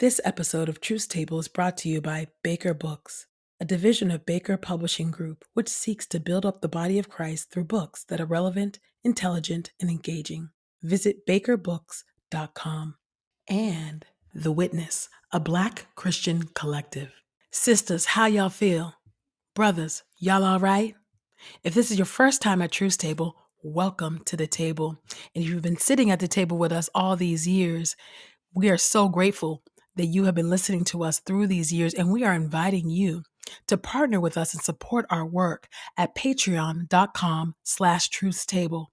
This episode of Truth Table is brought to you by Baker Books, a division of Baker Publishing Group, which seeks to build up the body of Christ through books that are relevant, intelligent, and engaging. Visit bakerbooks.com. And The Witness, a Black Christian collective. Sisters, how y'all feel? Brothers, y'all all right? If this is your first time at Truth Table, welcome to the table. And if you've been sitting at the table with us all these years, we are so grateful that you have been listening to us through these years, and we are inviting you to partner with us and support our work at patreon.com/truthstable.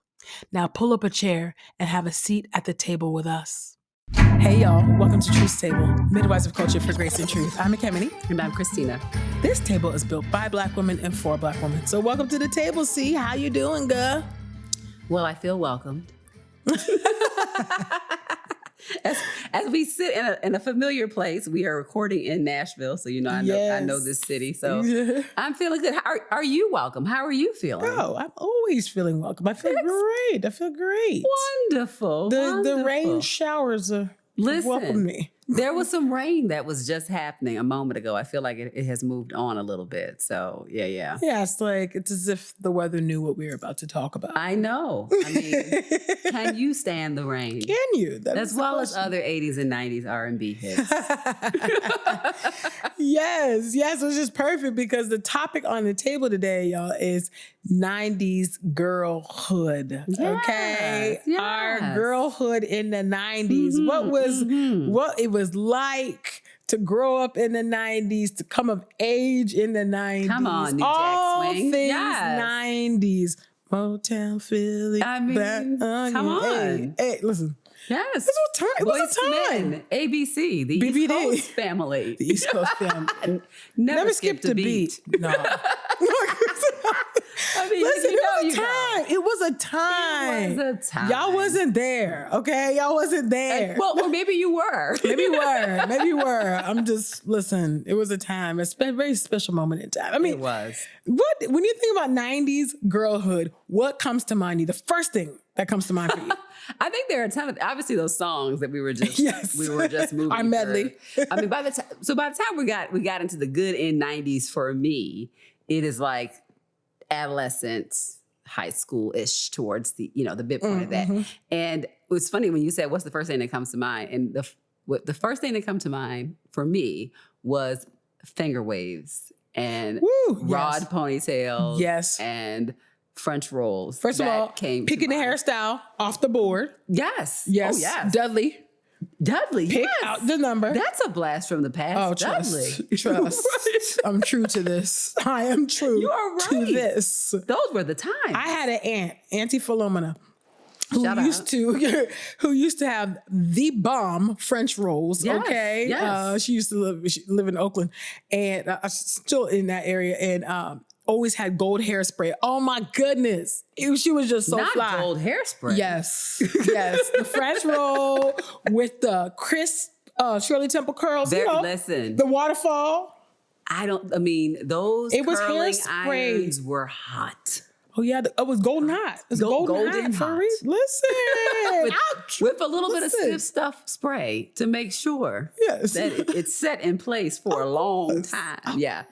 Now pull up a chair and have a seat at the table with us. Hey y'all, welcome to Truth Table, Midwives of Culture for Grace and Truth. I'm Ekemini. And I'm Christina. This table is built by Black women and for Black women. So welcome to the table, C. How you doing, girl? Well, I feel welcomed. As we sit in a familiar place, we are recording in Nashville, so I know this city. So I'm feeling good. Are you welcome? How are you feeling? Oh, I'm always feeling welcome. I feel great. Wonderful. The rain showers welcome me. There was some rain that was just happening a moment ago. I feel like it has moved on a little bit. So yeah. Yeah, it's as if the weather knew what we were about to talk about. I know. I mean, can you stand the rain? Can you? As well as other 80s and 90s R&B hits. Yes, it's just perfect because the topic on the table today, y'all, is 90s girlhood. Okay? Yes. Our girlhood in the 90s. What it was like to grow up in the 90s, to come of age in the 90s. Come on, New Jack all Swing. things Yes. 90s. Motown, Philly. I mean, come on. Hey, listen. Yes. It was a time. Men, ABC, the BBD. East Coast family. The East Coast family. Never skipped a beat. No. I mean, listen, it was a time. Y'all wasn't there, okay? Y'all wasn't there. Or maybe you were. Maybe you were. I'm just, listen, it was a time. It's been a very special moment in time. I mean, it was. When you think about 90s girlhood, what comes to mind? The first thing that comes to mind for you? I think there are a ton of, obviously, those songs that we were just moving. Our medley. I mean, by the time we got into the good in 90s for me, it is like adolescent, high school-ish towards the midpoint of that. And it was funny when you said, what's the first thing that comes to mind? And the first thing that comes to mind for me was finger waves and rod ponytails. Yes. And French rolls. First of all, picking the hairstyle off the board. Yes. Yes. Oh, yes. Dudley. Pick out the number. That's a blast from the past. Oh, Trust. Trust. I'm true to this. I am true to this. Those were the times. I had an aunt, Auntie Philomena, who used to have the bomb French rolls. Yes, okay. Yes. She used to live in Oakland, and still in that area, and always had gold hairspray. Oh my goodness. She was just so fly. Not gold hairspray. Yes. The French roll with the crisp Shirley Temple curls. Listen. The waterfall. Those curling irons were hot. Oh yeah, it was golden hot. It was golden hot for a reason. Listen, with a little bit of stiff stuff spray to make sure that it's set in place for a long time. Yeah,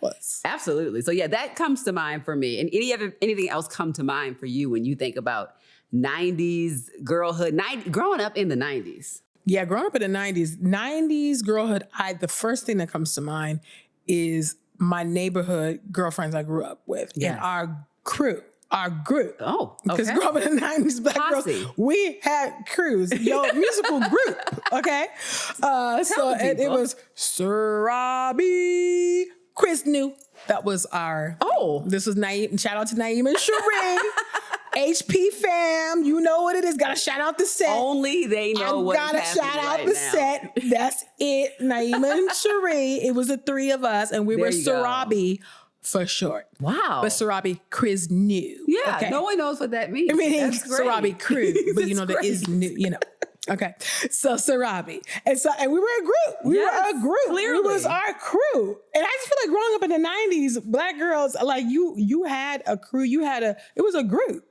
absolutely. So that comes to mind for me. And anything else come to mind for you when you think about 90s girlhood, growing up in the 90s? Yeah, growing up in the 90s girlhood. The first thing that comes to mind is my neighborhood girlfriends I grew up with and our group. Oh, okay. Because growing up in the 90s, Black girls, we had crews. Musical group, okay? It was Sarabi, Chris New. That was this was Naeem. Shout out to Naeem and Sheree. HP fam, you know what it is. Gotta shout out the set. Only they know what gotta shout out the set. That's it. Naeem and Sheree. It was the three of us, and we were Sarabi for short. Wow. But Sarabi Chris New. Yeah, okay. No one knows what that means. I mean, it's Sarabi Crew, but there is new, Okay. So Sarabi. And we were a group. We were a group. Clearly. It was our crew. And I just feel like growing up in the 90s, Black girls, like you had a crew, it was a group.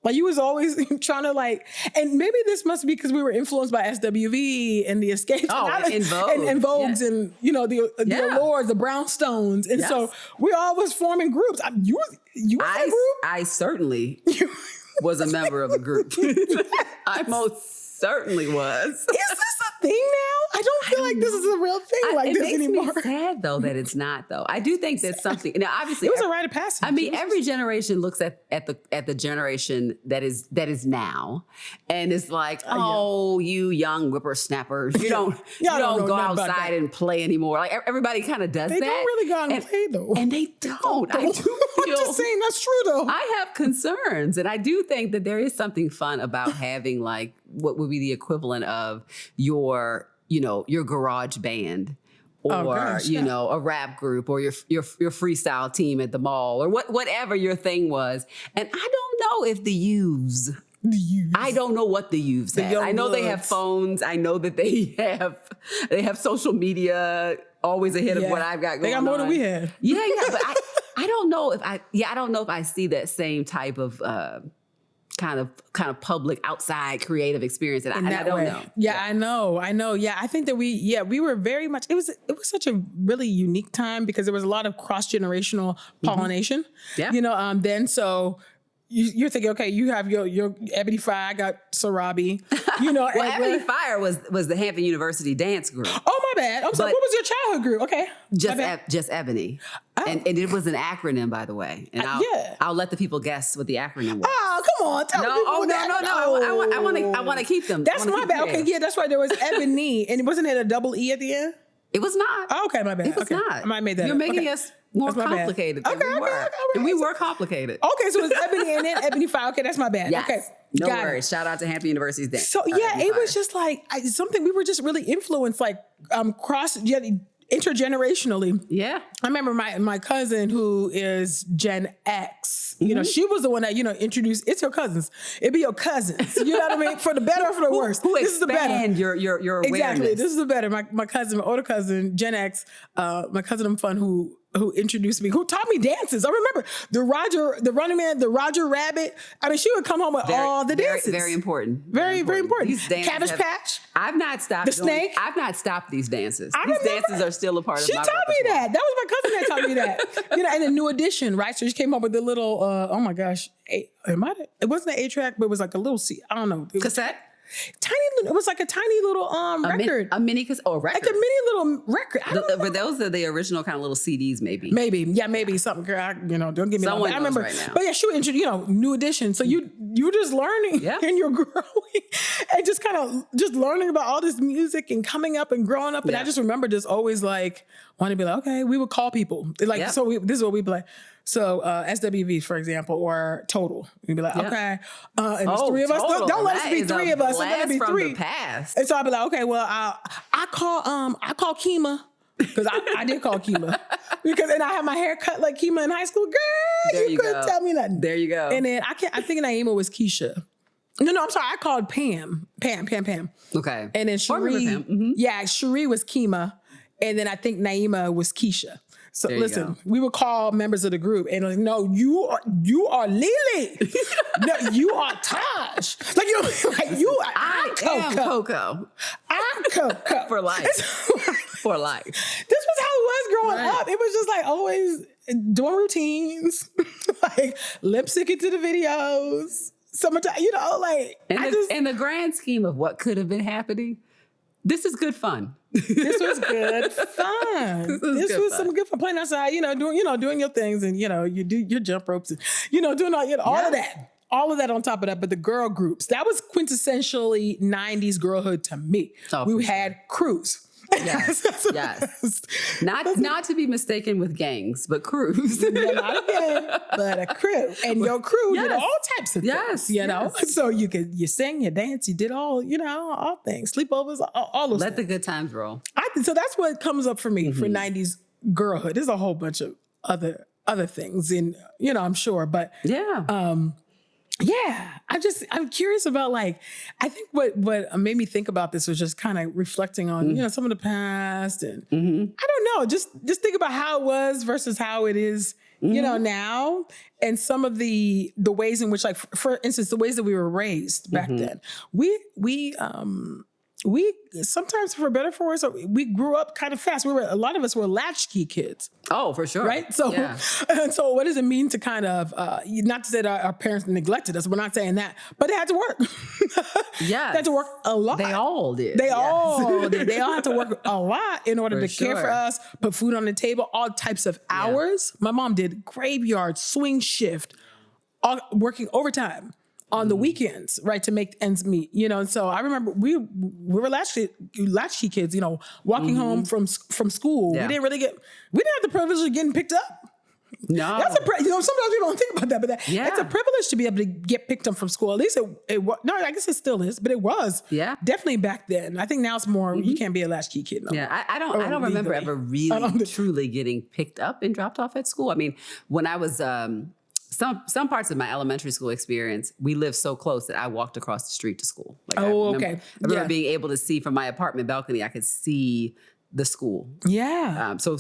Like you was always trying to like, and maybe this must be because we were influenced by SWV and the Escapes, and Vogue, and Vogues, and the Allures, the Brownstones, and so we all was forming groups. You was in a group. I certainly was a member of a group. I most certainly was. Is this a thing now? I don't feel like this is a real thing like this anymore. It makes me sad though that it's not though. I do think that's something. Now, obviously, it was a rite of passage. I mean, every generation looks at the generation that is now, and it's like, you young whippersnappers, you don't go outside and play anymore. Like everybody kind of does that. They don't really go out and play though, and they don't. I do feel, I'm just saying that's true though. I have concerns, and I do think that there is something fun about having like what would be the equivalent of your garage band, or a rap group, or your freestyle team at the mall, or whatever your thing was. And I don't know if the youths. I don't know what the youths have. I know they have phones. I know that they have social media always ahead of what I've got going on. They got more than we had. Yeah, but I don't know if I see that same type of kind of public outside creative experience that I don't know. Yeah, I know. Yeah, I think that we were very much, it was such a really unique time because there was a lot of cross-generational pollination. Yeah. Then so you're thinking, okay, you have your Ebony Fire, I got Sarabi, Well, Ebony Fire was the Hampton University dance group. Oh, my bad. I'm sorry. What was your childhood group? Okay. Just Ebony. Oh. And it was an acronym, by the way. And I'll let the people guess what the acronym was. Oh, come on. Tell No. I want to keep them. That's my bad. Okay, yeah, that's right. There was Ebony, and wasn't it a double E at the end? It was not. Oh, okay, my bad. It was not. I might have made that You're up. making us more complicated than we were. And we were complicated. Okay, so it's Ebony and then Ebony Fire. Okay, that's my bad. Yes. Okay. No worries. Shout out to Hampton University's dance. So it was just like something we were just really influenced, like intergenerationally. Yeah. I remember my cousin who is Gen X, she was the one that, introduced, it's your cousins. It'd be your cousins. You know what I mean? For the better or for the worse. This is the better. Your awareness. Exactly. This is the better. My cousin, my older cousin, Gen X, my cousin I'm fun who introduced me, who taught me dances. I remember the Running Man, the Roger Rabbit. I mean, she would come home with all the dances. Very important. Very important. These dances Cabbage Patch. I've not stopped. The Snake. I've not stopped these dances. These dances are still a part of my repertoire. She taught me that. That was my cousin that taught me that. And the New Edition, right? So she came up with the little, oh my gosh, it wasn't an 8-track, but it was like a little, I don't know. Cassette? It was like a tiny little record. A mini cassette or record. Like a mini little record. But those are the original kind of little CDs, maybe. Maybe something. Girl, don't give me someone that. I remember, right now. But yeah, she would introduce, New Edition. So you were just learning and you're growing and just kind of just learning about all this music and coming up and growing up. And I just remember just always like wanting to be like, okay, we would call people like so. This is what we'd be like. So SWV, for example, or Total, we'd be like, okay, and there's three of us. Don't let us be three of us. Let it be three. The past. And so I'd be like, okay, well, I call Kima because I did call Kima and I had my hair cut like Kima in high school. Girl, you couldn't tell me nothing. There you go. And then I think Naima was Keisha. No, I'm sorry. I called Pam. Okay. And then Cherie, Cherie was Kima, and then I think Naima was Keisha. So listen, we would call members of the group and like, no, you are Lily. No, you are Taj. I'm Coco. I'm Coco. For life. For life. This was how it was growing up. It was just like always doing routines, like lip syncing to the videos. Summertime, in the grand scheme of what could have been happening, this is good fun. This was good fun. This was some good fun. Playing outside, doing your things, and you do your jump ropes, and doing all of that. All of that on top of that, but the girl groups, that was quintessentially 90s girlhood to me. We had crews. Yes. Not to be mistaken with gangs, but crews. Not a gang, but a crew. And your crew did all types of things, So you sing, you dance, you did all things. Sleepovers, all those Let things. the good times roll. So that's what comes up for me for 90s girlhood. There's a whole bunch of other things, and I'm sure, but Yeah, I'm curious about like, I think what made me think about this was just kind of reflecting on, some of the past, and I don't know, just think about how it was versus how it is, now, and some of the ways in which, like, for instance, the ways that we were raised back then. We sometimes, for better or for worse, we grew up kind of fast. A lot of us were latchkey kids. Oh, for sure. Right. So, and so what does it mean to kind of, not to say that our parents neglected us, we're not saying that, but they had to work. Yeah. They had to work a lot. They all did. They all did. They all had to work a lot in order to care for us, put food on the table, all types of hours. My mom did graveyard, swing shift, all working overtime on the weekends, right, to make ends meet, And so I remember we were latchkey kids, walking home from school. Yeah. We didn't have the privilege of getting picked up. No, that's sometimes we don't think about that, but it's a privilege to be able to get picked up from school. At least it was. No, I guess it still is, but it was. Yeah, definitely back then. I think now it's more. You can't be a latchkey kid. No. Yeah, I don't remember ever really truly getting picked up and dropped off at school. I mean, when I was some parts of my elementary school experience, we lived so close that I walked across the street to school. Like, I remember being able to see from my apartment balcony. I could see the school. Yeah. So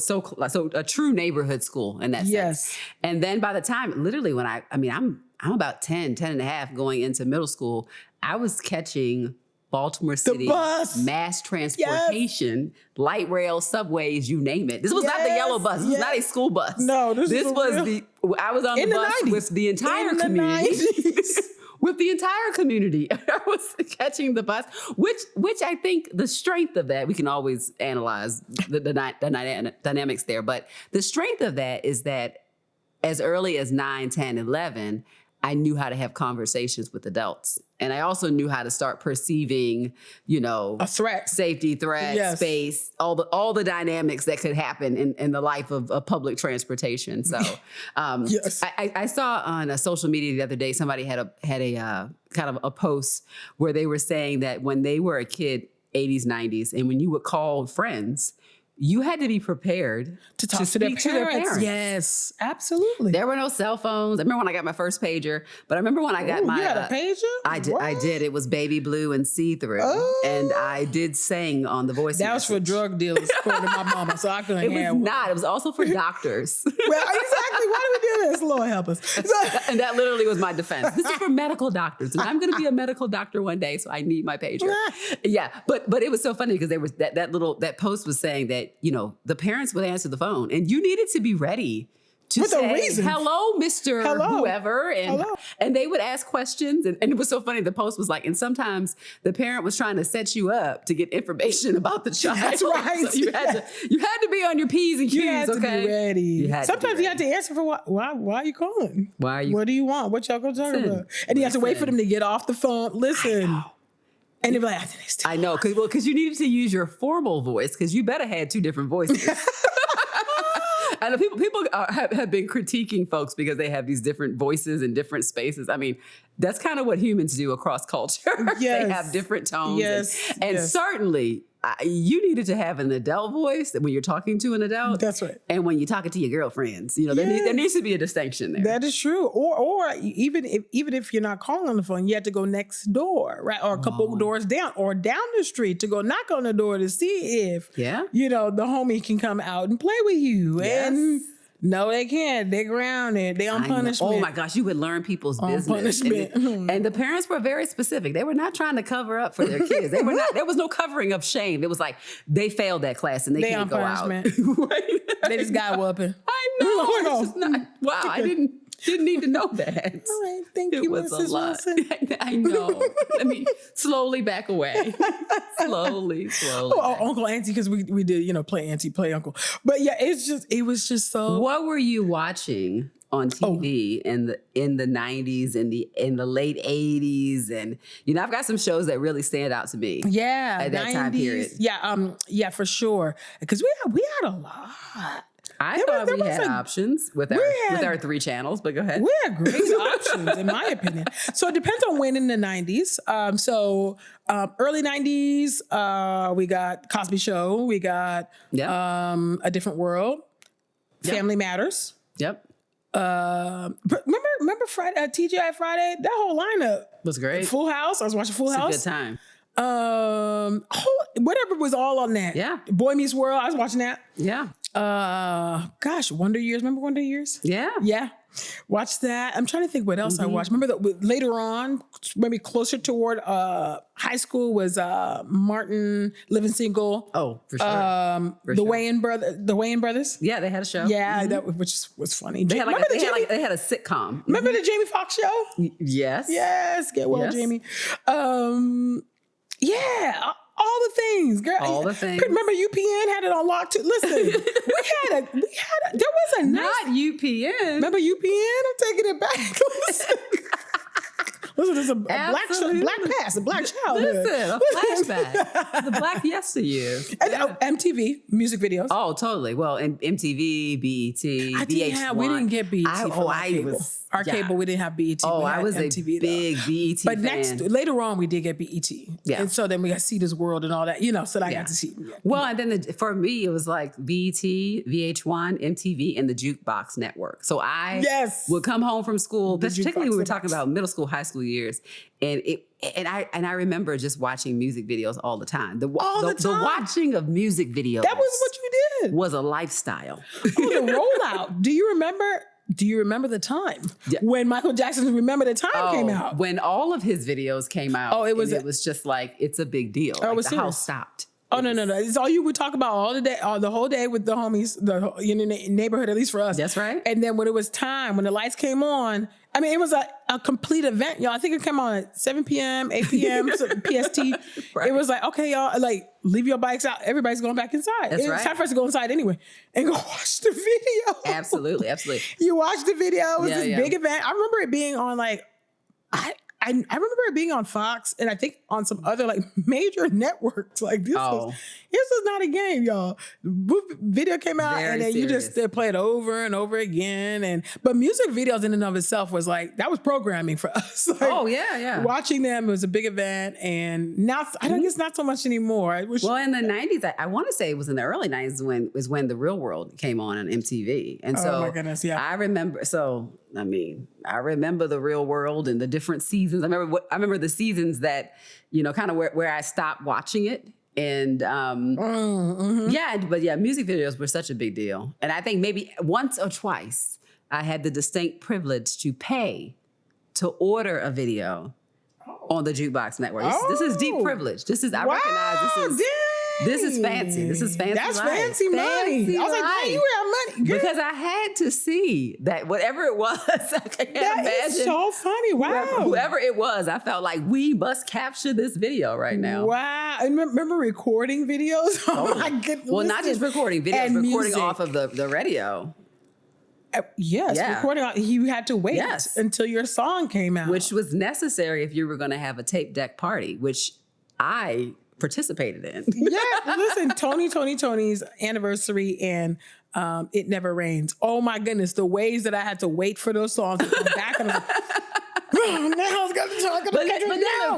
a true neighborhood school in that sense. Yes. And then by the time, literally when I'm about 10 and a half going into middle school, I was catching Baltimore City mass transportation, light rail, subways, you name it. This was not the yellow bus. This was not a school bus. No, this was I was on the bus with the entire community. With the entire community. I was catching the bus, which I think the strength of that, we can always analyze the dynamics there, but the strength of that is that as early as 9, 10, 11, I knew how to have conversations with adults. And I also knew how to start perceiving, a threat, safety threat, space, all the dynamics that could happen in the life of public transportation. So I saw on a social media the other day, somebody had a kind of a post where they were saying that when they were a kid, 80s, 90s, and when you would call friends, you had to be prepared to talk to their parents. Yes, absolutely. There were no cell phones. I remember when I got my first pager, but I remember when I got my... You had a pager? I did. It was baby blue and see-through. Oh. And I did sing on the voice That was for drug dealers, according to my mama, so I couldn't hear it. Was not. It was also for doctors. Well, exactly. Why do we do this? Lord help us. And that literally was my defense. This is for medical doctors. And I'm going to be a medical doctor one day, so I need my pager. Yeah, but it was so funny because there was that post was saying that, the parents would answer the phone and you needed to be ready to say, hello, Mr. Whoever. And they would ask questions. And it was so funny. The post was like, and sometimes the parent was trying to set you up to get information about the child. That's right. So you had to be on your P's and Q's. You had to be ready. Sometimes you had to answer for why are you calling? Why are you? What do you want? What y'all gonna talk about? And you have to wait for them to get off the phone. Listen. And they'd be like, I know, because you needed to use your formal voice, because you better had two different voices. And people have been critiquing folks because they have these different voices in different spaces. I mean, that's kind of what humans do across culture. Yes. They have different tones. Yes. And certainly, you needed to have an adult voice when you're talking to an adult. That's right. And when you're talking to your girlfriends, there needs to be a distinction there. That is true. Or even if you're not calling on the phone, you have to go next door, right? Or a couple doors down, or down the street to go knock on the door to see if the homie can come out and play with you. Yes. And no, they can't. They're grounded. They're on punishment. Oh my gosh, you would learn people's business. And the parents were very specific. They were not trying to cover up for their kids. They were not. There was no covering of shame. It was like they failed that class and they can't go out. Right? They just got whooping. I know. It's just not, wow, I didn't need to know that. All right, thank you, was Mrs. a lot. Wilson. I know. Let me slowly back away. slowly. Uncle, auntie, because we did, play auntie, play uncle. But yeah, it was just so. What were you watching on TV in the 90s and in the late 80s? And I've got some shows that really stand out to me. Yeah, at that 90s, time period. Yeah, for sure. Because we had a lot. I thought we had options with our 3 channels, but go ahead. We had great options, in my opinion. So it depends on when in the 90s. Early 90s, we got Cosby Show. We got A Different World. Family Matters. Yep. Remember remember Friday, TGI Friday? That whole lineup was great. Full House. I was watching Full House. It's a good time. Whatever was all on that. Yeah. Boy Meets World. I was watching that. Yeah. Wonder Years. Remember Wonder Years? Yeah. Yeah. Watch that. I'm trying to think what else I watched. Remember that later on, maybe closer toward high school was Martin Living Single. Oh, for sure. The Wayans brothers. Yeah, they had a show. Yeah, which was funny. They had a sitcom. Remember the Jamie Foxx show? Yes. Yes. Get well, yes. Jamie. Yeah. All the things, girl. All the things. Remember UPN had it on lock too. Listen, there was a nice. Not UPN. Remember UPN? I'm taking it back. Listen, there's a black past, a black childhood. Listen, a flashback. The black yesteryears. And, MTV, music videos. Oh, totally. Well, and MTV, BET, VH1. We didn't get BET Our cable, we didn't have BET. Oh, I was MTV, a big BET but fan. Later on, we did get BET. Yeah. And so then we got See This World and all that, so I got to see. Well, and then for me, it was like BET, VH1, MTV, and the Jukebox Network. So I would come home from school, particularly we were talking about middle school, high school years, and I remember just watching music videos all the time. The watching of music videos. That was what you did. Was a lifestyle. The rollout. Do you remember the time when Michael Jackson's Remember the Time came out? When all of his videos came out. Oh, it was just like, it's a big deal. Oh, like the house stopped. Oh, no. It's all you would talk about all the day, the whole day with the homies, in the neighborhood, at least for us. That's right. And then when it was time, when the lights came on, I mean, it was a complete event, y'all. I think it came on at 7 p.m., 8 p.m., PST. Right. It was like, okay, y'all, like, leave your bikes out. Everybody's going back inside. It's time for us to go inside anyway and go watch the video. Absolutely. You watched the video. It was this big event. I remember it being on I remember it being on Fox and I think on some other like major networks. Like this was not a game, y'all. Video came out and then you just play it over and over again. But music videos in and of itself was like, that was programming for us. Like, watching them was a big event, and now I don't guess not so much anymore. Well, in the 90s, I want to say it was in the early 90s when The Real World came on MTV. And so my goodness, I remember The Real World and the different seasons. I remember the seasons that, kind of where I stopped watching it. And music videos were such a big deal. And I think maybe once or twice I had the distinct privilege to pay to order a video on the Jukebox Network. This is deep privilege. I recognize this is fancy. This is fancy. That's life. Fancy money. I was like, man, you have money. Girl. Because I had to see that whatever it was, I can't imagine. Is so funny. Wow. Whoever it was, I felt like we must capture this video right now. Wow. And remember recording videos? Oh my goodness. Well, not just recording videos, recording music. Off of the radio. Yes, recording. You had to wait until your song came out. Which was necessary if you were going to have a tape deck party, which I participated in. Listen, Tony's anniversary and It Never Rains. Oh my goodness, the ways that I had to wait for those songs to come back. And I was like, now I was going to talk.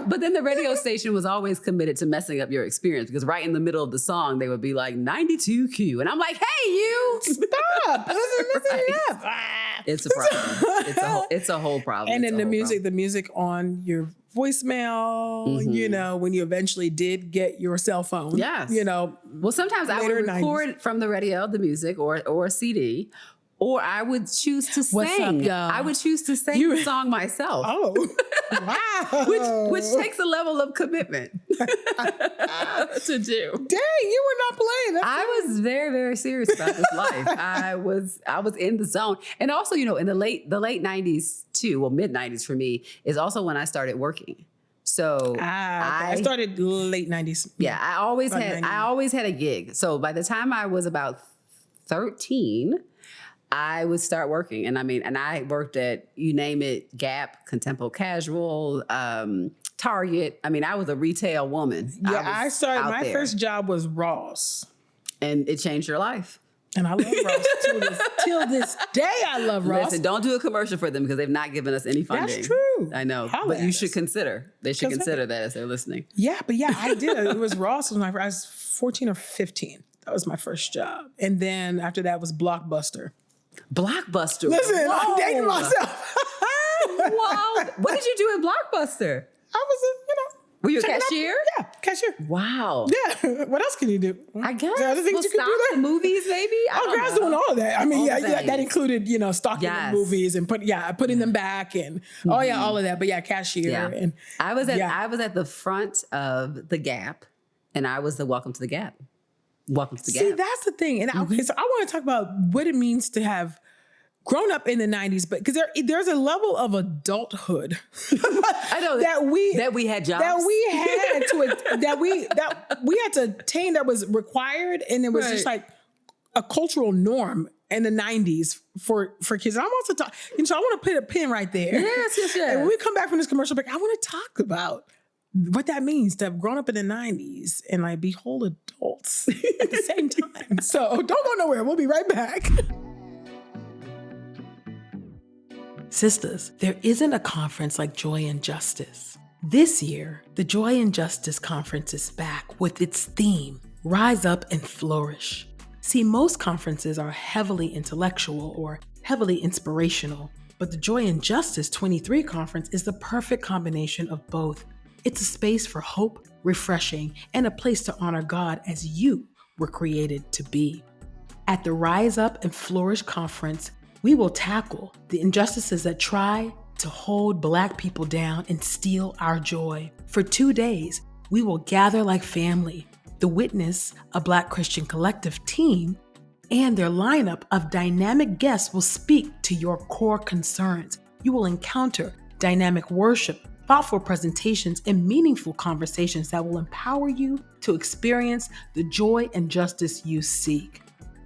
But then the radio station was always committed to messing up your experience, because right in the middle of the song, they would be like 92Q. And I'm like, hey, you. Stop. Listen up. It's a problem. It's a whole problem. And then the music on your voicemail, when you eventually did get your cell phone. Yes. Well, sometimes I would record from the radio, the music or a CD, or I would choose to sing. What's up, y'all? I would choose to sing the song myself. Oh, wow. which takes a level of commitment to do. Dang, you were not playing. I was very, very serious about this life. I was in the zone. And also, in the late 90s too, well, mid 90s for me, is also when I started working. So I started late 90s. Yeah, I always had a gig. So by the time I was about 13, I would start working. And I worked at, you name it, Gap, Contempo Casual, Target. I was a retail woman. Yeah, I started, my first job was Ross. And it changed your life. And I love Ross till this day. I love Ross. Listen, don't do a commercial for them because they've not given us any funding. That's true. I know, but you should consider. They should consider that as they're listening. Yeah, I did. It was Ross. I was 14 or 15. That was my first job, and then after that was Blockbuster. Blockbuster. Listen, I'm dating myself. Wow. What did you do in Blockbuster? I was, Were you a checking out- cashier? Yeah, cashier. Wow. Yeah. What else can you do? I guess. There are other things you can stock do there. the movies, maybe? I Oh, don't girls know. doing all of that. I mean, All yeah, the that things. included, stocking Yes. the movies and putting them back and all of that. But yeah, cashier. Yeah. And I was at the front of the Gap, and I was the Welcome to the Gap. Welcome to the see, Gap. that's the thing. And okay, so I want to talk about what it means to have grown up in the 90s, but because there's a level of adulthood I know that we had jobs. that we had to attain, that was required, and it was just like a cultural norm in the 90s for kids. And I want to talk, so I want to put a pin right there. Yes. And when we come back from this commercial break, I want to talk about what that means to have grown up in the 90s and like be whole adults at the same time. So don't go nowhere. We'll be right back. Sisters, there isn't a conference like Joy and Justice. This year, the Joy and Justice Conference is back with its theme, Rise Up and Flourish. See, most conferences are heavily intellectual or heavily inspirational, but the Joy and Justice 23 conference is the perfect combination of both. It's a space for hope, refreshing, and a place to honor God as you were created to be. At the Rise Up and Flourish conference, we will tackle the injustices that try to hold Black people down and steal our joy. For 2 days, we will gather like family, the Witness, a Black Christian collective team, and their lineup of dynamic guests will speak to your core concerns. You will encounter dynamic worship, thoughtful presentations, and meaningful conversations that will empower you to experience the joy and justice you seek.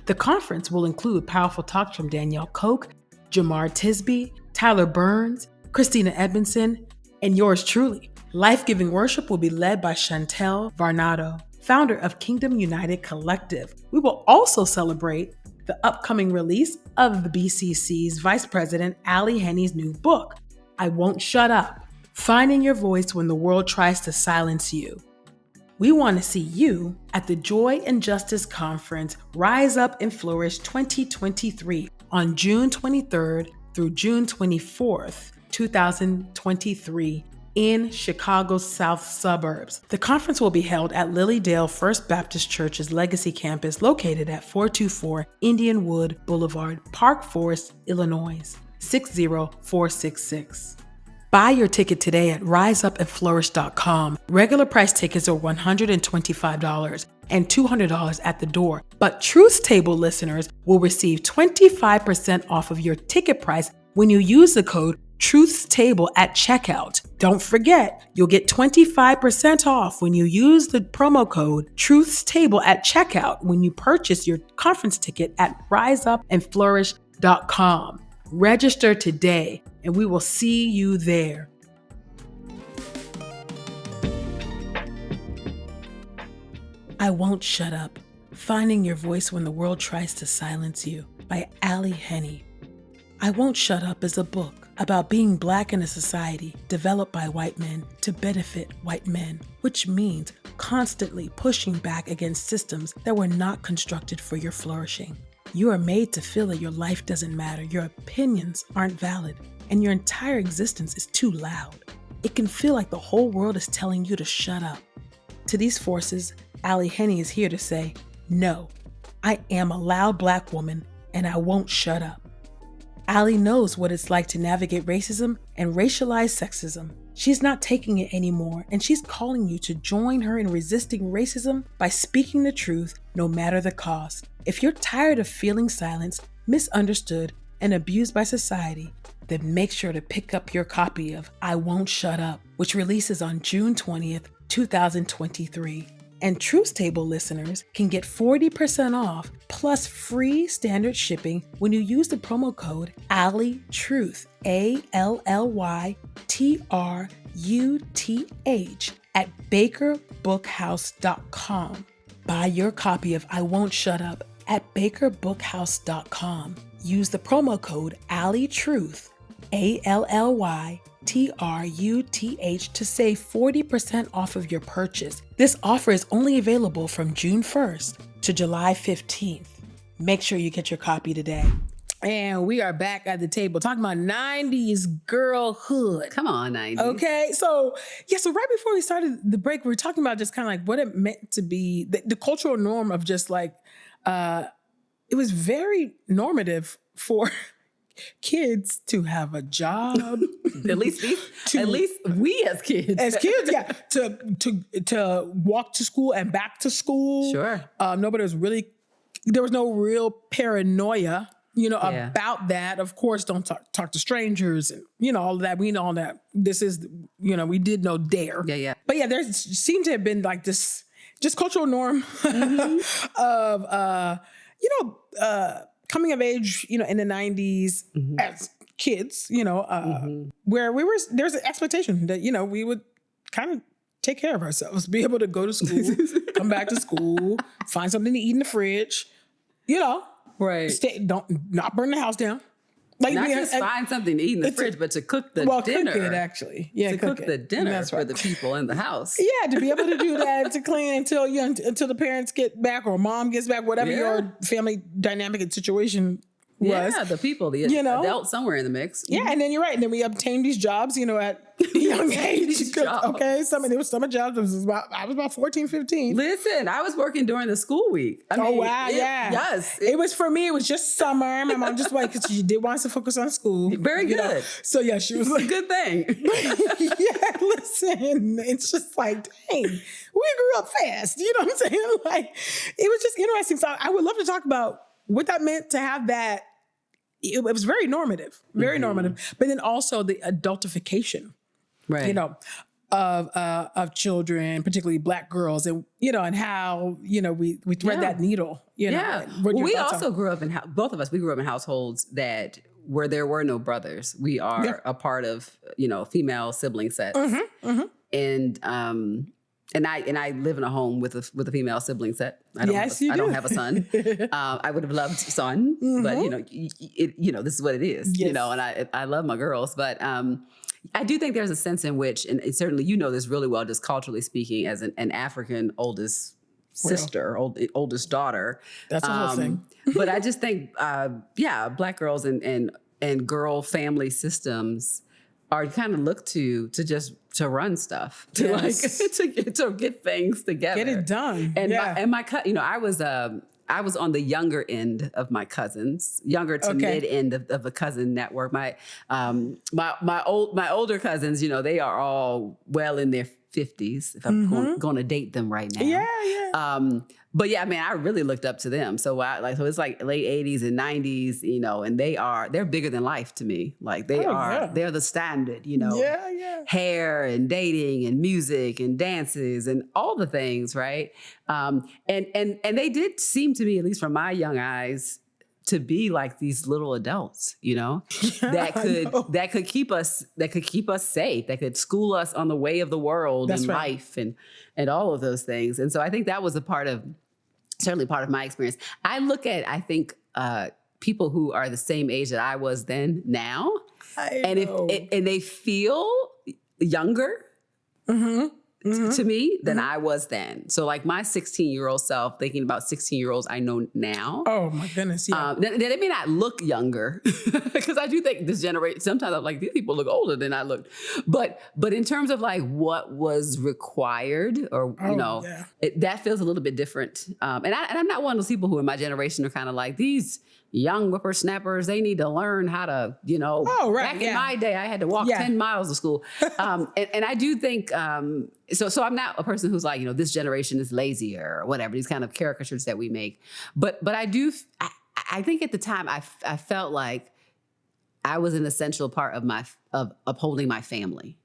The conference will include powerful talks from Danielle Koch, Jamar Tisby, Tyler Burns, Christina Edmondson, and yours truly. Life-giving worship will be led by Chantel Varnado, founder of Kingdom United Collective. We will also celebrate the upcoming release of the BCC's Vice President Ali Henny's new book, I Won't Shut Up, Finding Your Voice When the World Tries to Silence You. We want to see you at the Joy and Justice Conference Rise Up and Flourish 2023 on June 23rd through June 24th, 2023 in Chicago's south suburbs. The conference will be held at Lilydale First Baptist Church's Legacy Campus located at 424 Indianwood Boulevard, Park Forest, Illinois, 60466. Buy your ticket today at riseupandflourish.com. Regular price tickets are $125 and $200 at the door, but Truth Table listeners will receive 25% off of your ticket price when you use the code TruthsTable at checkout. Don't forget, you'll get 25% off when you use the promo code TruthsTable at checkout when you purchase your conference ticket at riseupandflourish.com. Register today, and we will see you there. I Won't Shut Up, Finding Your Voice When the World Tries to Silence You by Ali Henny. I Won't Shut Up is a book about being Black in a society developed by white men to benefit white men, which means constantly pushing back against systems that were not constructed for your flourishing. You are made to feel that your life doesn't matter, your opinions aren't valid, and your entire existence is too loud. It can feel like the whole world is telling you to shut up. To these forces, Ali Henny is here to say, no, I am a loud Black woman and I won't shut up. Ali knows what it's like to navigate racism and racialized sexism. She's not taking it anymore, and she's calling you to join her in resisting racism by speaking the truth no matter the cost. If you're tired of feeling silenced, misunderstood, and abused by society, then make sure to pick up your copy of I Won't Shut Up, which releases on June 20th, 2023. And Truth Table listeners can get 40% off plus free standard shipping when you use the promo code ALLYTRUTH, ALLYTRUTH at bakerbookhouse.com. Buy your copy of I Won't Shut Up at bakerbookhouse.com. Use the promo code ALLYTRUTH, ALLYTRUTH, to save 40% off of your purchase. This offer is only available from June 1st to July 15th. Make sure you get your copy today. And we are back at the table talking about 90s girlhood. Come on, 90s. Okay. So right before we started the break, we were talking about just kind of like what it meant to be the cultural norm of just like, it was very normative for kids to have a job. At least we as kids. Yeah. To walk to school and back to school. Sure. There was no real paranoia, about that. Of course, don't talk to strangers and, all of that. We know all that. This is, we did no dare. Yeah. But yeah, there seemed to have been like this just cultural norm of, coming of age, in the 90s as kids, where there's an expectation that, we would kind of take care of ourselves, be able to go to school, come back to school, find something to eat in the fridge, right. Not burn the house down. Like, not just find something to eat in the fridge, but to cook the dinner. Cook it, actually. Yeah, to cook the dinner for the people in the house. Yeah, to be able to do that, to clean until the parents get back or mom gets back, whatever your family dynamic and situation was. Yeah, the people, the adults somewhere in the mix. Yeah, and then you're right. And then we obtained these jobs, at a young age. Okay, there was summer jobs. I was about 14, 15. Listen, I was working during the school week. Wow, yeah. Yes. It was for me, it was just summer. My mom just because she did want us to focus on school. Very good. So yeah, she was like, good thing. Yeah, listen, it's just like, dang, we grew up fast. You know what I'm saying? Like, it was just interesting. So I would love to talk about what that meant to have that. It was very normative, normative, but then also the adultification, right? Of children, particularly Black girls, and and how we thread that needle. Yeah, we also grew up in both of us. We grew up in households where there were no brothers. We are a part of female sibling sets, and I live in a home with a female sibling set. I don't have a son. I would have loved a son, but this is what it is. Yes. And I love my girls, but I do think there's a sense in which, and certainly this really well, just culturally speaking, as an African oldest sister, oldest daughter. That's a whole thing. But I just think, Black girls and girl family systems are kind of looked to run stuff, to get things together, get it done. And I was on the younger end of my cousins, younger to mid end of the cousin network. My older cousins, they are all well in their 50s, if I'm going to date them right now. Yeah. But yeah, I really looked up to them. So it's like late 80s and 90s, and they're bigger than life to me. Like they're the standard, hair and dating and music and dances and all the things, right? And they did seem to me, at least from my young eyes, to be like these little adults, that could keep us safe, that could school us on the way of the world and life and all of those things. And so I think that was certainly part of my experience. I think people who are the same age that I was then now, and they feel younger. To me than I was then. So like my 16-year-old self, thinking about 16-year-olds I know now. Oh my goodness, yeah. They may not look younger, because I do think this generation, sometimes I'm like, these people look older than I looked. But in terms of like what was required, or that feels a little bit different. And I'm not one of those people who in my generation are kind of like, these young whippersnappers, they need to learn how to, back in my day, I had to walk 10 miles to school. And I do think, so I'm not a person who's like, this generation is lazier or whatever, these kind of caricatures that we make. But I think at the time I felt like I was an essential part of upholding my family.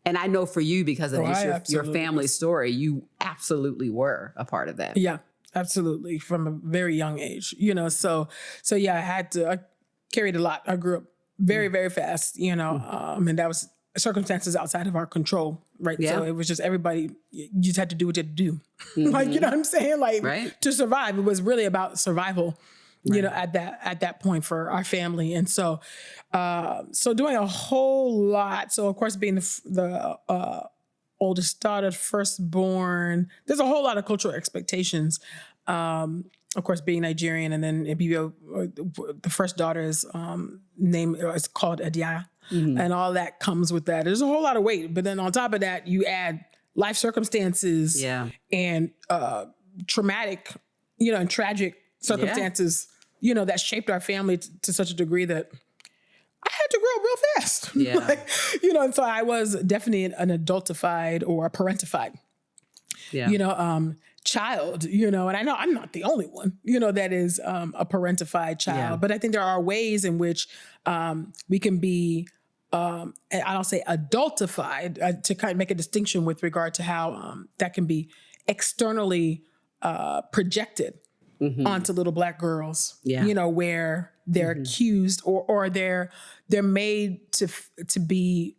And I know for you, because of your family story, you absolutely were a part of that. Yeah. Absolutely, from a very young age, So yeah, I carried a lot. I grew up very, very fast, and that was circumstances outside of our control, right? Yeah. So it was just everybody. You just had to do what you had to do, like you know what I'm saying, like to survive. It was really about survival, at that point for our family, and so doing a whole lot. So of course, being the oldest daughter, firstborn, there's a whole lot of cultural expectations. of course, being Nigerian, and then the first daughter's name is called Adia, and all that comes with that. There's a whole lot of weight, but then on top of that, you add life circumstances and traumatic, and tragic circumstances, that shaped our family to such a degree that I had to grow real fast. Yeah. And so I was definitely an adultified or a parentified, child, and I know I'm not the only one, that is a parentified child, but I think there are ways in which we can be, and I'll say adultified, to kind of make a distinction with regard to how that can be externally projected onto little Black girls, where they're accused or they're made to be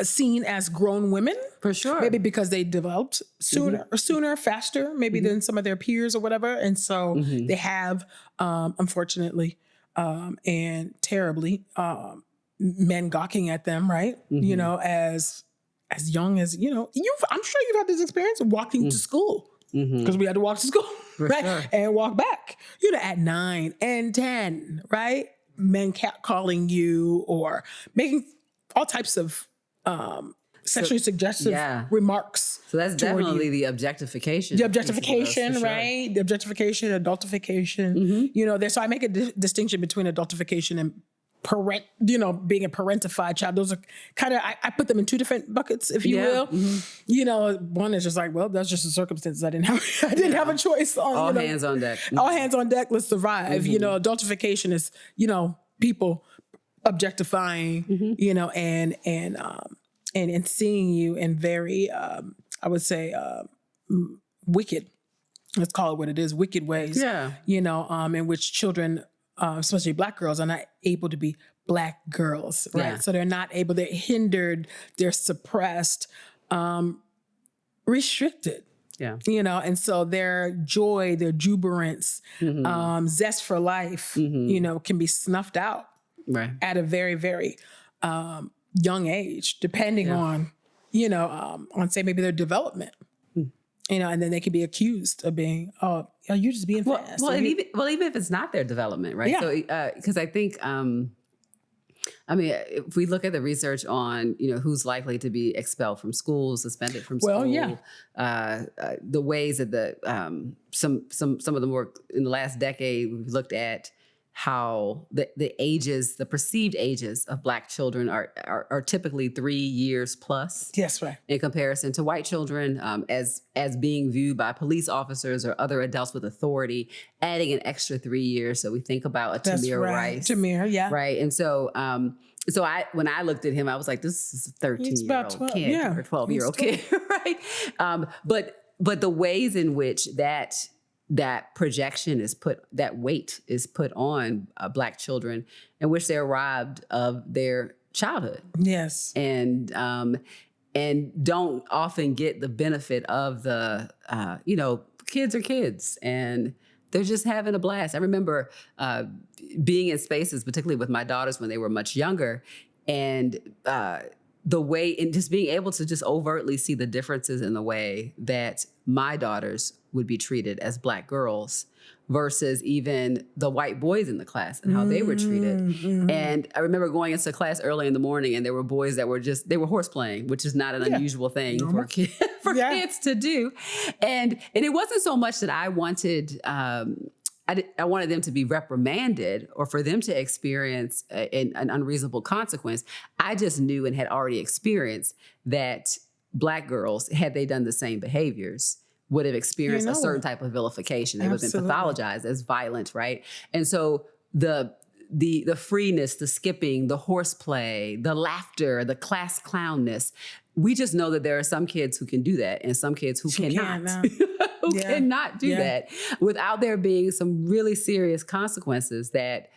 seen as grown women, for sure. Maybe because they developed sooner, faster, maybe than some of their peers or whatever, and so they have, unfortunately, and terribly, men gawking at them, right? As young as I'm sure you've had this experience of walking to school, because we had to walk to school, right, sure. and walk back, at 9 and 10, right? Men catcalling you or making all types of sexually suggestive remarks. So that's definitely the objectification. The objectification, sure. Right? The objectification, adultification. So I make a distinction between adultification and being a parentified child. Those are kind of, I put them in two different buckets, if you will. One is just like, well, that's just the circumstances. I didn't have a choice on. All hands on deck. All hands on deck. Let's survive. Adultification is, people objectifying, and seeing you in very, I would say, wicked, let's call it what it is, wicked ways, in which children, especially Black girls, are not able to be Black girls, right? Yeah. So they're hindered, they're suppressed, restricted. Yeah. And so their joy, their jubilance, zest for life, can be snuffed out at a very, very young age, depending on, on say maybe their development, and then they could be accused of being, you're just being fast. Well, even if it's not their development, right? Yeah. So, because I think, if we look at the research on, who's likely to be expelled from school, suspended from school, the ways that some of them were in the last decade, we've looked at how the perceived ages of Black children are typically 3 years plus. Yes, right. In comparison to white children, as being viewed by police officers or other adults with authority, adding an extra 3 years. So we think about a Tamir Rice. Tamir, yeah. Right. And so when I looked at him, I was like, this is a 13-year-old kid or 12-year-old kid, right? But the ways in which that projection is put, that weight is put on Black children, in which they're robbed of their childhood. Yes. And don't often get the benefit of the, kids are kids and they're just having a blast. I remember being in spaces, particularly with my daughters when they were much younger, and the way, and just being able to just overtly see the differences in the way that my daughters would be treated as Black girls versus even the white boys in the class and how they were treated. And I remember going into class early in the morning and there were boys that were they were horse playing, which is not an unusual thing for kids to do. And it wasn't so much that I wanted, I wanted them to be reprimanded or for them to experience an unreasonable consequence. I just knew and had already experienced that Black girls, had they done the same behaviors, would have experienced a certain type of vilification. They would have been pathologized as violent, right? And so the freeness, the skipping, the horseplay, the laughter, the class clownness, we just know that there are some kids who can do that and some kids who cannot. Cannot do that without there being some really serious consequences that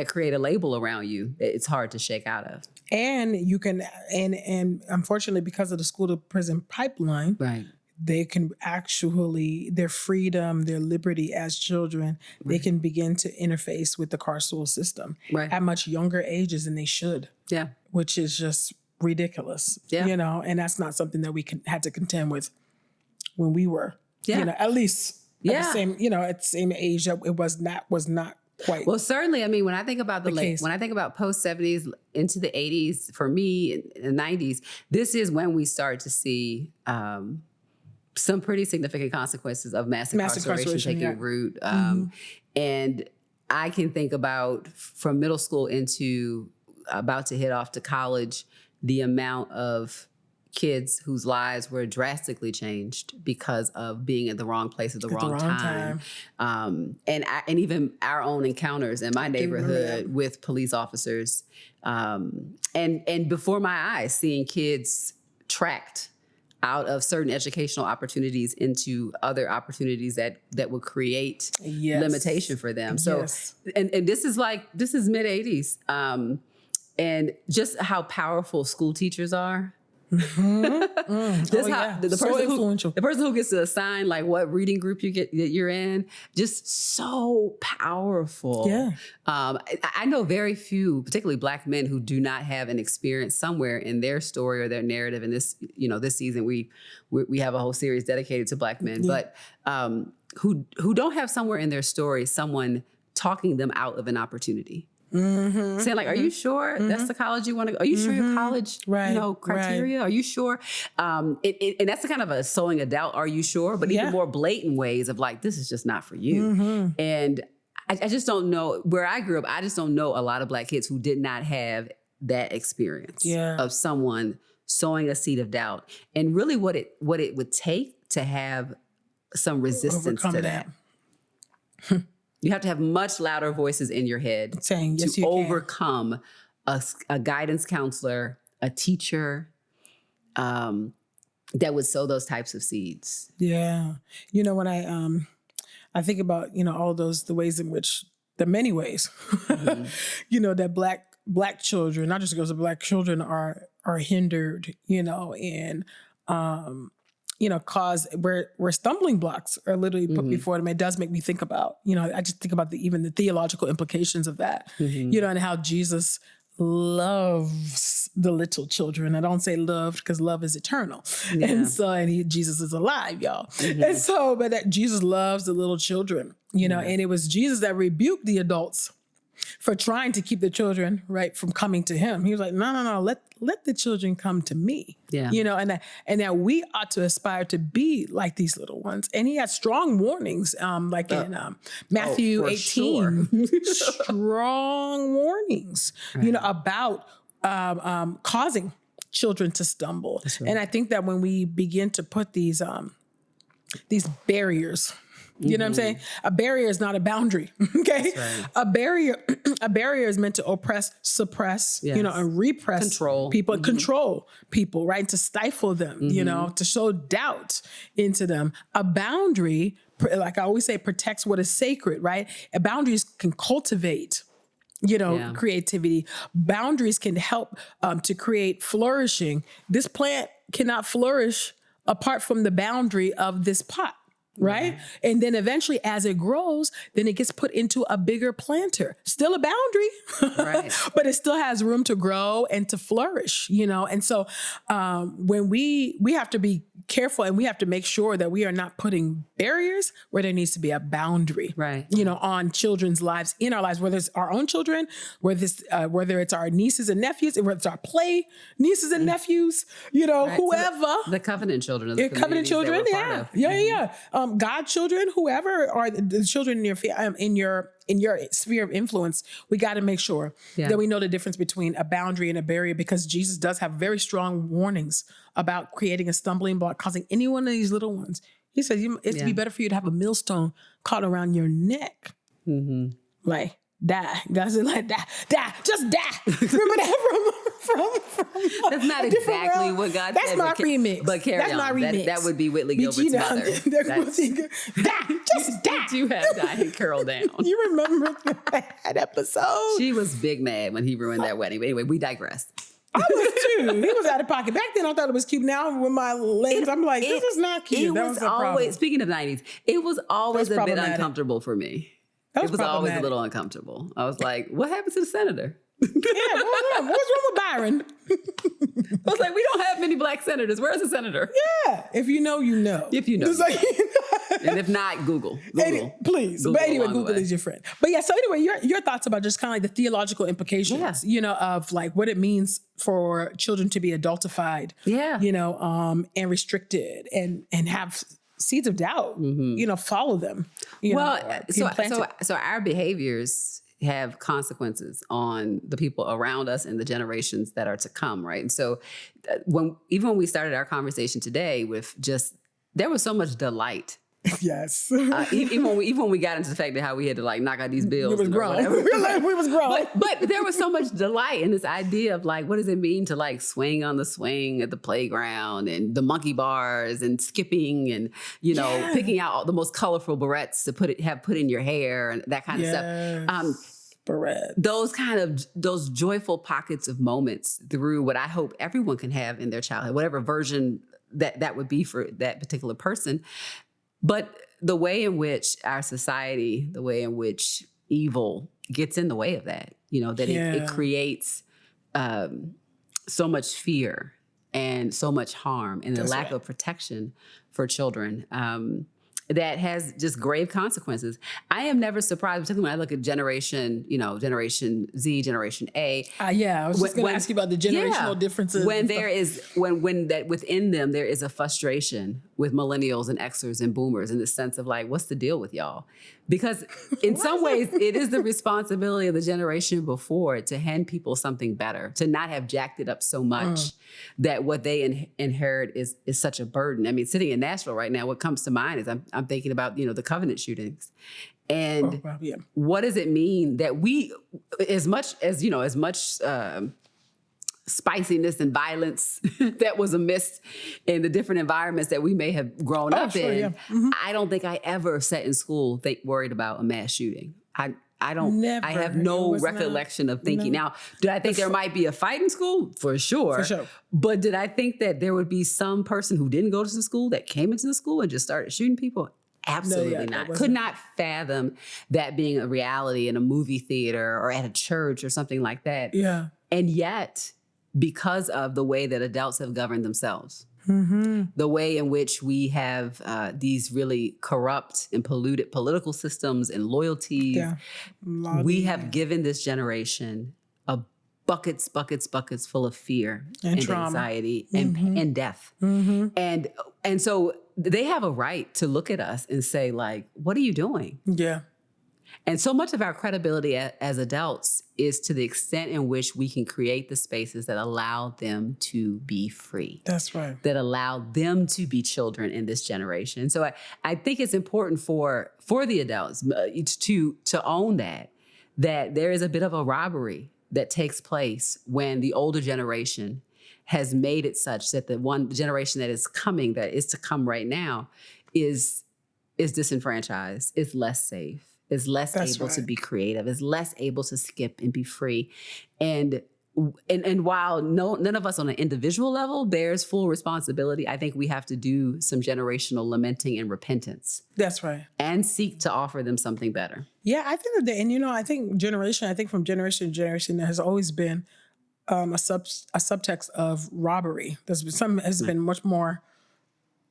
create a label around you. It's hard to shake out of. And you can, and unfortunately, because of the school to prison pipeline, right, they can actually, their freedom, their liberty as children, they can begin to interface with the carceral system at much younger ages than they should. Yeah, which is just ridiculous. Yeah, and that's not something that we had to contend with when we were, at least at the same, at the same age that it was not quite. Well, certainly. I mean, when I think about when I think about post 70s into the 80s, for me, in the 90s, this is when we start to see some pretty significant consequences of mass incarceration taking root. And I can think about from middle school into about to hit off to college, the amount of kids whose lives were drastically changed because of being in the wrong place at the wrong time. And even our own encounters in my neighborhood with police officers. And before my eyes, seeing kids tracked out of certain educational opportunities into other opportunities that would create limitation for them. So, and this is mid 80s. And just how powerful school teachers are. The person who gets to assign like what reading group you're in, just so powerful. Yeah. I know very few, particularly Black men, who do not have an experience somewhere in their story or their narrative. And this season we have a whole series dedicated to Black men, but who don't have somewhere in their story someone talking them out of an opportunity. Saying like, are you sure that's the college you want to go? Are you sure your college, criteria? Are you sure? And that's the kind of a sowing a doubt. Are you sure? But even more blatant ways of like, this is just not for you. And I just don't know where I grew up. I just don't know a lot of Black kids who did not have that experience of someone sowing a seed of doubt, and really what it would take to have some resistance to that. You have to have much louder voices in your head saying, yes, to overcome a guidance counselor, a teacher, that would sow those types of seeds. Yeah. When I think about, all the ways in which, the many ways, that Black children, not just girls, but Black children are hindered, and, cause where stumbling blocks are literally put before them. It does make me think about, I just think about even the theological implications of that, and how Jesus loves the little children. I don't say loved because love is eternal. Yeah. And so, Jesus is alive, y'all. And so, but that Jesus loves the little children, and it was Jesus that rebuked the adults for trying to keep the children, right, from coming to him. He was like, no, let the children come to me. Yeah. And that we ought to aspire to be like these little ones. And he had strong warnings, in Matthew 18, strong warnings, right, about causing children to stumble. Right. And I think that when we begin to put these barriers, you know what I'm saying? A barrier is not a boundary. Okay. Right. A barrier is meant to oppress, suppress, and repress people, and control people, right? To stifle them, to show doubt into them. A boundary, like I always say, protects what is sacred, right? Boundaries can cultivate, creativity. Boundaries can help to create flourishing. This plant cannot flourish apart from the boundary of this pot. Right. Yeah. And then eventually as it grows, then it gets put into a bigger planter, still a boundary, right, but it still has room to grow and to flourish, And so when we have to be careful, and we have to make sure that we are not putting barriers where there needs to be a boundary, right, on children's lives, in our lives, whether it's our own children, whether it's our nieces and nephews, whether it's our play nieces and nephews, right, whoever. So the covenant children of the covenant children. Yeah. Godchildren, whoever are the children in your sphere of influence, we got to make sure that we know the difference between a boundary and a barrier, because Jesus does have very strong warnings about creating a stumbling block, causing any one of these little ones. He says it'd be better for you to have a millstone caught around your neck. Like, die. God's like, die, just die. Remember that from that's not exactly what God said. That's my remix. But carry that's on. My remix. That would be Whitley Gilbert's mother. Die, just die. Did you have die and curl down? You remember that episode? She was big mad when he ruined that wedding. But anyway, we digress. I was too. He was out of pocket. Back then, I thought it was cute. Now with my legs, I'm like, this is not cute. It was always, speaking of 90s, it was always a bit uncomfortable for me. It was always a little uncomfortable. I was like, what happened to the senator? Yeah, what's wrong with Byron? I was like, we don't have many black senators. Where's the senator? Yeah, if you know, you know. If you know. It's like, and if not, Google. Please. Google but anyway, Google is your friend. But yeah, so anyway, your thoughts about just kind of like the theological implications, of like what it means for children to be adultified, and restricted and have seeds of doubt, follow them. So our behaviors have consequences on the people around us and the generations that are to come, right? And so when we started our conversation today with there was so much delight. Yes. Even when we got into the fact that how we had to like knock out these bills. We was grown. We was grown. But there was so much delight in this idea of like, what does it mean to like swing on the swing at the playground and the monkey bars and skipping and, picking out all the most colorful barrettes to have put in your hair and that kind of stuff. Barrette. Those joyful pockets of moments through what I hope everyone can have in their childhood, whatever version that would be for that particular person. But the way in which our society, the way in which evil gets in the way of that, it creates so much fear and so much harm and the lack of protection for children. That has just grave consequences. I am never surprised, particularly when I look at Generation Z, Generation A. I was just going to ask you about the generational differences. When that within them, there is a frustration with millennials and Xers and boomers in the sense of like, what's the deal with y'all? Because in some ways, it is the responsibility of the generation before to hand people something better, to not have jacked it up so much that what they inherit is such a burden. I mean, sitting in Nashville right now, what comes to mind is I'm thinking about, the Covenant shootings. And what does it mean that we, as much spiciness and violence that was amiss in the different environments that we may have grown up in. Yeah. Mm-hmm. I don't think I ever sat in school worried about a mass shooting. I have no recollection of thinking. No. Now, did I think there might be a fight in school? For sure. But did I think that there would be some person who didn't go to the school that came into the school and just started shooting people? Absolutely not. Could not fathom that being a reality in a movie theater or at a church or something like that. Yeah. And yet, because of the way that adults have governed themselves, the way in which we have these really corrupt and polluted political systems and loyalties, we have given this generation buckets full of fear and anxiety and death. And so they have a right to look at us and say, like, what are you doing? Yeah. And so much of our credibility as adults is to the extent in which we can create the spaces that allow them to be free. That's right. That allow them to be children in this generation. So I think it's important for the adults to own that there is a bit of a robbery that takes place when the older generation has made it such that the generation that is coming, that is to come right now, is disenfranchised, is less safe, is less able to be creative, is less able to skip and be free. And while none of us on an individual level bears full responsibility, I think we have to do some generational lamenting and repentance. That's right. And seek to offer them something better. Yeah, I think I think from generation to generation, there has always been a subtext of robbery. Has been much more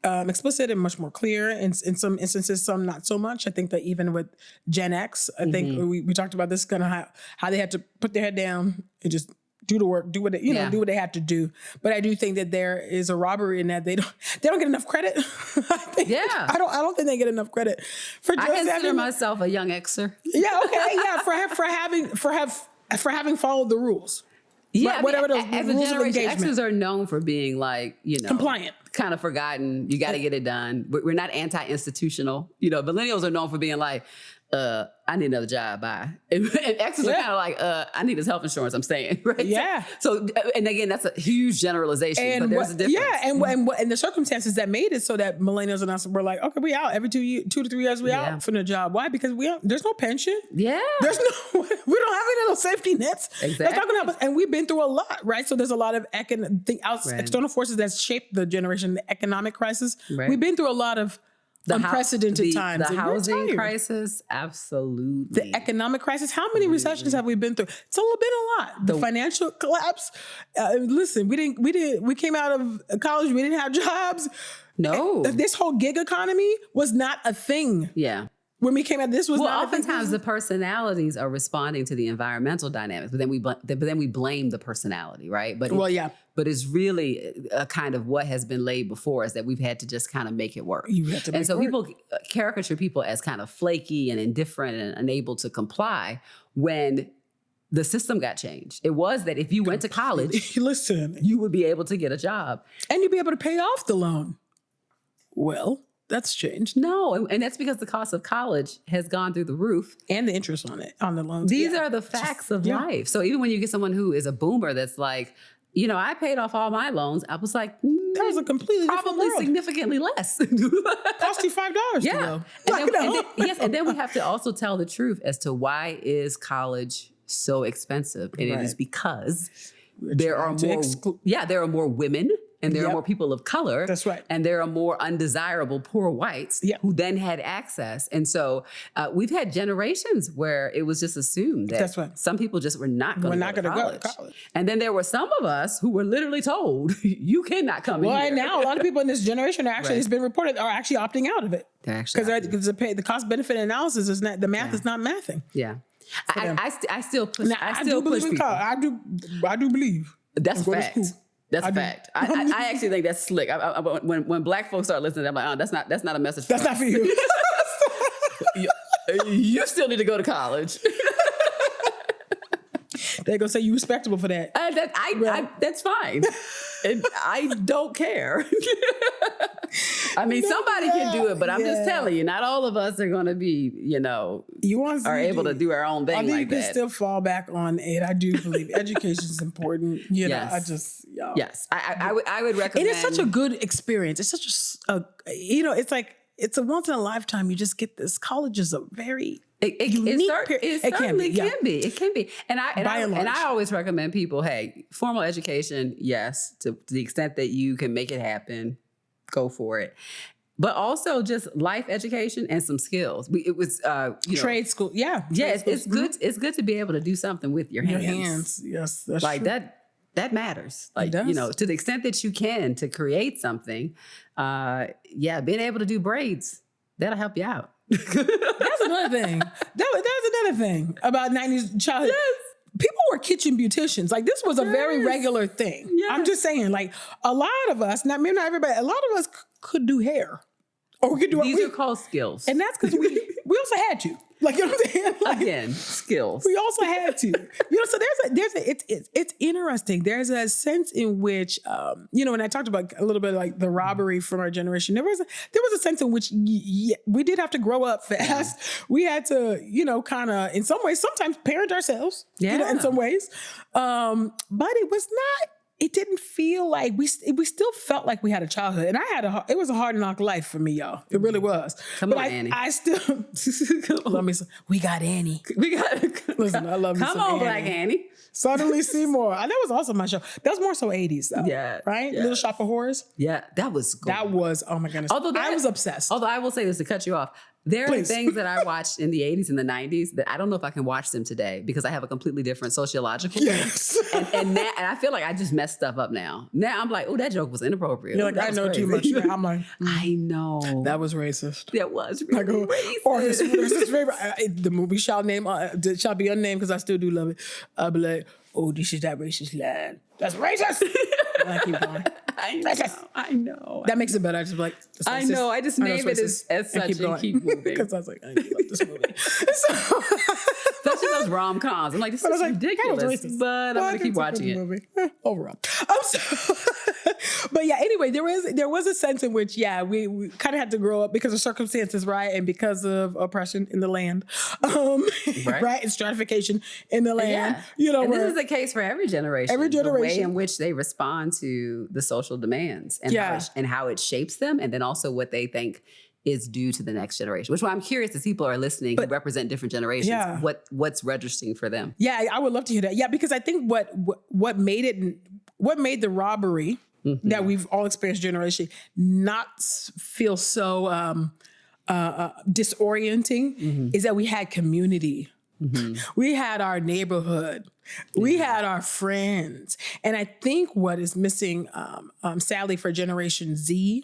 explicit and much more clear. In some instances, some not so much. I think that even with Gen X, I think we talked about this kind of how they had to put their head down and just do the work, do what they had to do. But I do think that there is a robbery in that they don't get enough credit. I don't think they get enough credit for. I consider myself a young Xer. Yeah. Okay. Yeah. For having followed the rules. Yeah, whatever the rules of engagement. Xers are known for being like, compliant, kind of forgotten. You got to get it done. We're not anti-institutional. Millennials are known for being like, I need another job. Bye. And Xers are kind of like, I need his health insurance. I'm staying. Right. Yeah. So and again, that's a huge generalization. But there's a difference. Yeah, and the circumstances that made it so that millennials and us were like, okay, we out every 2 to 3 years. We out from the job. Why? Because there's no pension. Yeah. We don't have any little safety nets. Exactly. That's not going to help us. And we've been through a lot, right? So there's a lot of external forces that shaped the generation, the economic crisis. Right. We've been through a lot of unprecedented times. The housing crisis, absolutely. The economic crisis. How many recessions have we been through? It's been a lot. The financial collapse. Listen, we came out of college. We didn't have jobs. No. This whole gig economy was not a thing. Yeah. When we came out, this was not. Oftentimes the personalities are responding to the environmental dynamics, but then we blame the personality, right? But it's really a kind of what has been laid before us that we've had to just kind of make it work. People caricature people as kind of flaky and indifferent and unable to comply when the system got changed. It was that if you went to college, listen, you would be able to get a job and you'd be able to pay off the loan. Well, that's changed. No, and that's because the cost of college has gone through the roof. And the interest on the loans. These are the facts of life. So even when you get someone who is a boomer that's like, I paid off all my loans, I was like, that was a completely probably significantly less. Cost you $5 to go. And then we have to also tell the truth as to why is college so expensive. And it is because there are more women. And there are more people of color. That's right. And there are more undesirable poor whites who then had access. And so we've had generations where it was just assumed that some people just were not going to go to college. And then there were some of us who were literally told, you cannot come in here. Well, and now a lot of people in this generation it's been reported, are actually opting out of it. They're actually because the cost benefit analysis is not, the math is not mathing. Yeah. I still push. I do believe in college. I do believe. That's a fact. That's a fact. I actually think that's slick. When Black folks start listening, I'm like, oh, that's not a message for us. That's not for you. You still need to go to college. They're going to say you respectable for that. That's fine. And I don't care. I mean, somebody can do it, but I'm just telling you, not all of us are going to be, able to do our own thing like that. You can still fall back on it. I do believe education is important. Yes. I would recommend. It is such a good experience. It's such it's like, it's a once in a lifetime. You just get this. College is a very unique period. It can be. And I always recommend people, hey, formal education, yes, to the extent that you can make it happen, go for it. But also just life education and some skills. It was trade school. Yeah. Yeah, it's good. It's good to be able to do something with your hands. Yes, that's like true. That matters. Like, to the extent that you can to create something, being able to do braids, that'll help you out. That's another thing. That's another thing about 90s childhood. Yes. People were kitchen beauticians. Like, this was a very regular thing. Yes. I'm just saying, like, a lot of us, not everybody, a lot of us could do hair. Or we could do These are called skills. And that's because we also had to. Like, you know what I'm saying? Like, again, skills. We also had to. So it's interesting. There's a sense in which, when I talked about a little bit like the robbery from our generation, there was a sense in which we did have to grow up fast. Yeah. We had to, kind of, in some ways, sometimes parent ourselves, in some ways. But it was not. It didn't feel like we still felt like we had a childhood, and it was a hard knock life for me, y'all. It really was. Come on, Annie. I still love me some. We got Annie. Listen, I love me some. Come on, Black Annie. Suddenly Seymour. That was also my show. That was more so 80s though. Yeah. Right? Yeah. Little Shop of Horrors. Yeah, that was good. That was, oh my goodness. I was obsessed. Although I will say this to cut you off. There are things that I watched in the 80s and the 90s that I don't know if I can watch them today because I have a completely different sociological. Yes. and I feel like I just messed stuff up now. Now I'm like, oh, that joke was inappropriate. You're like, I know too much. I'm like, I know. That was racist. That was really racist. Or there's this the movie shall be unnamed because I still do love it. I'll be like, oh, this is that racist line. That's racist. I keep going. I know. That makes it better. I just like. I know. I just name it as such and keep moving. Because I was like, I love this movie. Especially those rom-coms. I'm like, this is ridiculous. But I'm going to keep watching it. Overall. But yeah, anyway, there was a sense in which, we kind of had to grow up because of circumstances, right? And because of oppression in the land, right? And stratification in the land. Yeah. And this is the case for every generation. Every generation. The way in which they respond to the social demands and how it shapes them, and then also what they think is due to the next generation. Which is why I'm curious as people are listening who represent different generations, what's registering for them. Yeah, I would love to hear that. Yeah, because I think what made the robbery that we've all experienced generation not feel so disorienting is that we had community. We had our neighborhood. We had our friends. And I think what is missing, sadly, for Generation Z,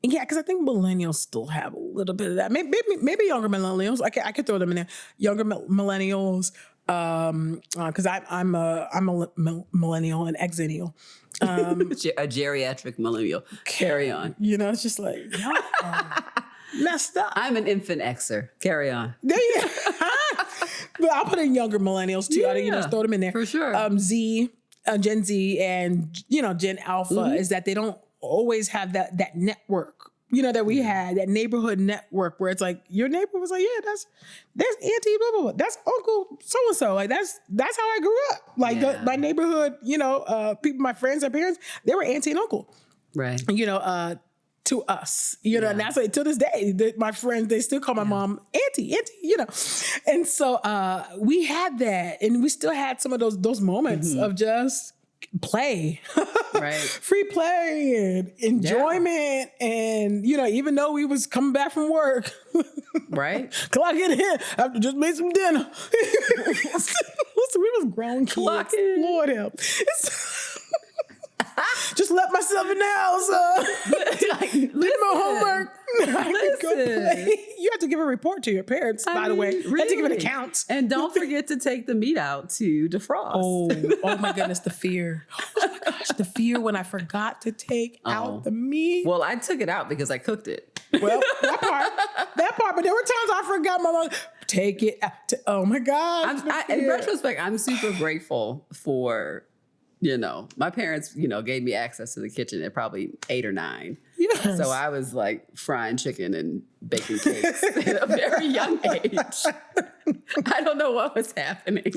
because I think millennials still have a little bit of that. Maybe younger millennials. I could throw them in there. Younger millennials, because I'm a millennial and exennial. A geriatric millennial. Carry on. It's just like, y'all are messed up. I'm an infant Xer. Carry on. There you go. But I'll put in younger millennials too. Yeah, Throw them in there. For sure. Gen Z and, Gen Alpha is that they don't always have that network, that we had, that neighborhood network where it's like your neighbor was like, yeah, that's auntie blah, blah, blah. That's uncle so-and-so. Like that's how I grew up. Like my neighborhood, people, my friends, their parents, they were auntie and uncle. Right. To us, and that's like to this day, my friends, they still call my mom auntie, and so we had that, and we still had some of those moments of just play, right, free play and enjoyment, and even though we was coming back from work, right, clock it in after just made some dinner. Listen, we was grown kids. Lord help. Just let myself in the house. Did my homework. I go play. You have to give a report to your parents, by the way. Really? You have to give an account. And don't forget to take the meat out to defrost. Oh my goodness, the fear. Oh my gosh, the fear when I forgot to take out the meat. Well, I took it out because I cooked it. Well, that part. But there were times I forgot my mom. Take it out. Oh my God. In retrospect, I'm super grateful for... my parents, gave me access to the kitchen at probably 8 or 9. Yes. So I was like frying chicken and baking cakes at a very young age. I don't know what was happening.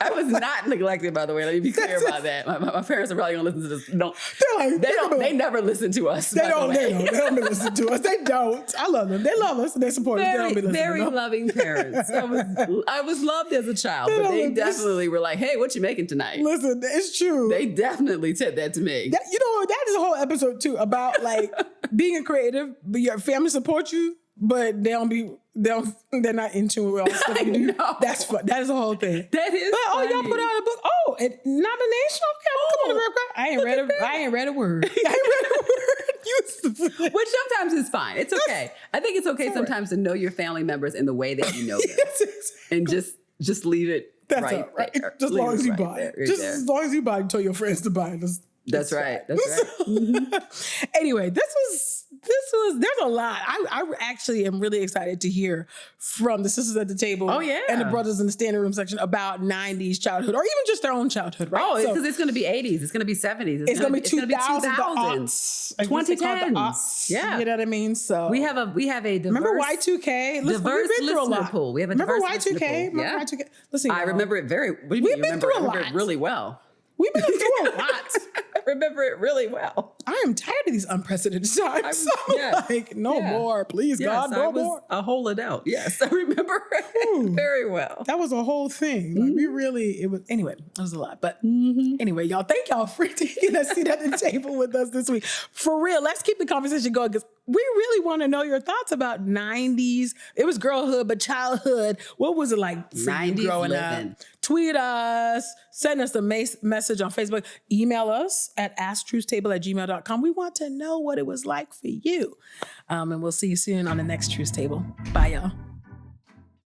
I was not neglected, by the way. Let me be clear about that. My parents are probably gonna listen to this. They never listen to us. They don't listen to us. They don't. I love them. They love us. They support us. They don't be listening. Very loving parents. I was loved as a child, but they definitely were like, "Hey, what you making tonight?" Listen, it's true. They definitely said that to me. That is a whole episode too about like being a creative, but your family supports you, but they're not into all the stuff you do. That's fun. That is the whole thing. That is. But y'all put out a book. Oh, nomination. Okay, come on, girl. I ain't read a word. I ain't read a word. Which sometimes is fine. It's okay. I think it's okay sometimes to know your family members in the way that you know them, and just leave it. That's right. There. Just as long as you buy it. Just as long as you buy it, tell your friends to buy it. That's right. Anyway, there's a lot. I actually am really excited to hear from the sisters at the table and the brothers in the standing room section about 90s childhood, or even just their own childhood, right? Oh, because it's going to be 80s. It's going to be 70s. It's going to be 2000s. 2010s. Yeah. You know what I mean? So we have a diverse... Remember Y2K? Listen, diverse we've been through a lot. pool. We have a Remember diverse Y2K? Remember Y2K? Listen, I remember it very... What do you mean you remember? I remember it really well. We've been through a lot. I remember it really well. I am tired of these unprecedented times. No more. Please, God, no more. I'll hold it out. Yes, I remember it very well. That was a whole thing. Like anyway, it was a lot. But anyway, y'all, thank y'all for taking a seat at the table with us this week. For real, let's keep the conversation going because we really want to know your thoughts about 90s. It was girlhood, but childhood. What was it like for you growing up? Tweet us, send us a message on Facebook, email us at asktruthstable@gmail.com. We want to know what it was like for you. And we'll see you soon on the next Truth Table. Bye, y'all.